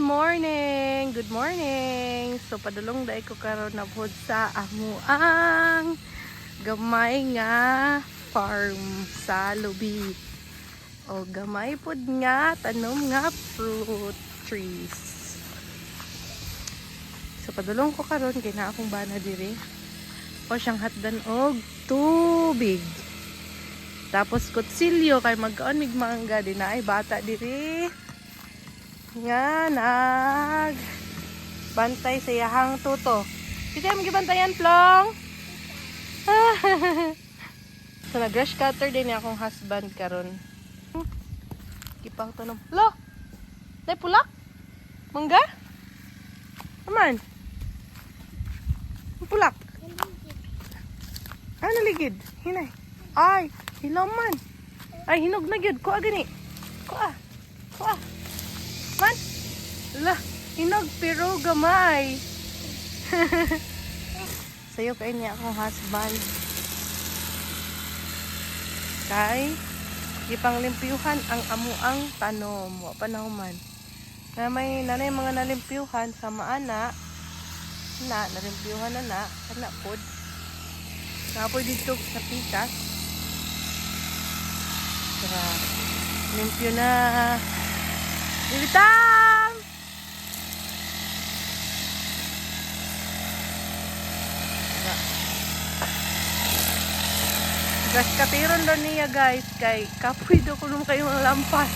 morning! Good morning! So padulong dai ko karon na pod sa amuang gamay nga farm sa lubi. O gamay pod nga tanom nga fruit trees. So padulong ko karon kay na akong bana diri. O siyang hatdan og tubig. Tapos kutsilyo kay magkaon mig mangga din na ay bata diri. Nga nag bantay sa yahang tuto. Kita mo gibantayan plong. So nag brush cutter din akong husband karon. Gipang tanom. Lo. Nay pulak? Mangga? Aman. Pulak. Ah, naligid. Hinay. Ay, hilaman. Ay, hinog na gyud. Kuha gani. Kuha. Kuha. Man. Lah, hinog pero gamay. Sayo kay niya akong husband. Kay gipang limpyuhan ang amuang tanom. Wa pa nahuman. Na may nanay mga nalimpyuhan sa maana na nalimpyuhan na kana pod. Napoy dito sa pikas. Tara. Limpyo na. Lilitang! Gas katiron doon niya guys. Kay kapoy do ko nung kayong lampas.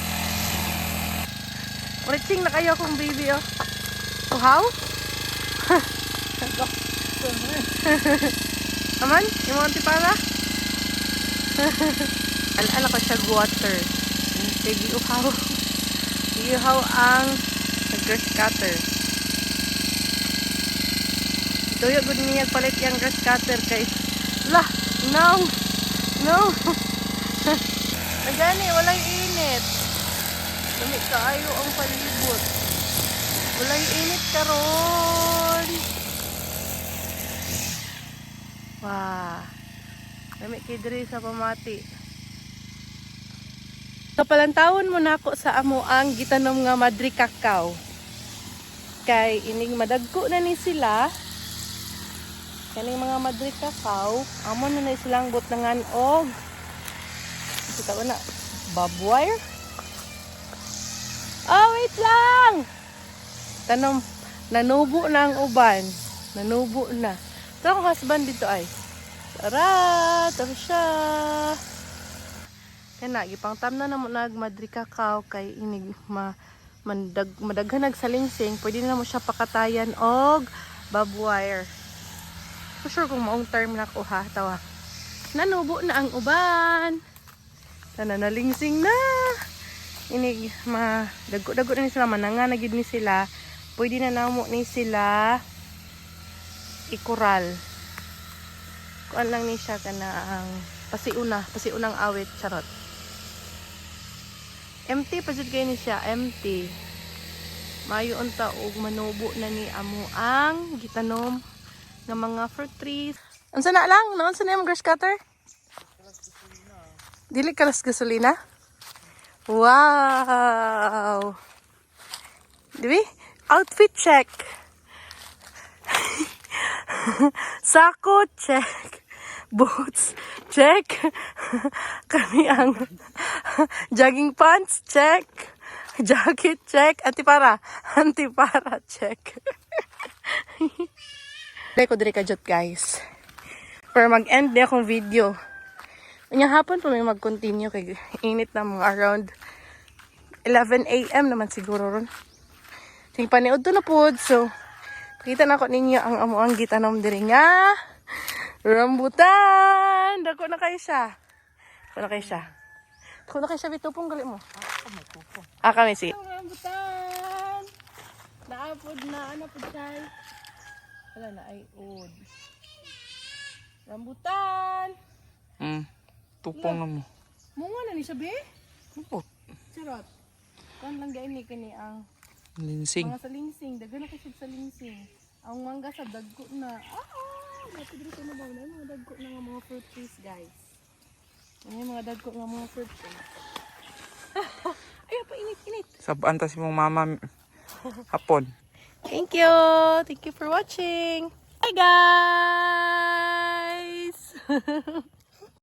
Uritsing na kayo akong baby oh. Uhaw? Aman? Yung mga tipara? Alala ko siya water. Sige uhaw. Ihaw ang grass cutter. Tuyo gud niya palit yang grass cutter kay lah, no. Nagani walang init. Dumi kaayo ang palibot. Walang init karon. Wah. Dami kay diri sa pamati. So palantawon mo na ako sa amo ang gitanom nga Madri Cacao. Kay ining madagko na ni sila. Kaning mga Madri Cacao, amo na na silang butangan og kita ko na barbed wire. Oh, wait lang. Tanom nanubo na ang uban. Nanubo na. Ito ang husband dito ay. Tara siya. Kana gipang tam na namo nag Madri Cacao kay inig madaghan nagsalingsing, pwede na mo siya pakatayan og barbed wire. For sure kung maong term na ko ha tawa. Nanubo na ang uban. Nalingsing na. Inig dagko na ni sila mananga na gid ni sila. Pwede na namo ni sila ikural. Kuan lang ni siya kana ang pasiunang awit charot. Empty pa jud kay ni siya, empty. Mayo unta og manubo na ni amo ang gitanom nga mga fruit trees. Unsa na lang? Unsa na yung grass cutter? Dili kalas gasolina? Wow! Dibi? Outfit check. Sako check. Boots check. Kami ang jogging pants check. Jacket check. Antipara check. Dai ko diri ka jot guys. Pero mag-end na akong video. Unya hapon pa may mag-continue kay init na mga around 11 AM naman siguro ron. Sing paniud to na pod. So kita na ko ninyo ang amuang gitanom diri nga rambutan. Dako na kayo siya. Dako na kayo siya bitupong gali mo. May tupong. Kami si. Rambutan. Naapod na ano pod kay. Wala na ay od. Rambutan. Tupong na mo. Munga na ni sabi? Tupot. Charot. Kan lang gaini kini ang Linsing. mga salingsing. Dagan na kasi salingsing. Ang mangga sa dagko na. Dito na ba na mga dagko na nga mga fruit trees guys. Ano mga dagko nga mga fruit trees. Ay pa init. Sabanta si mong mama Hapon. Thank you. Thank you for watching. Bye, guys.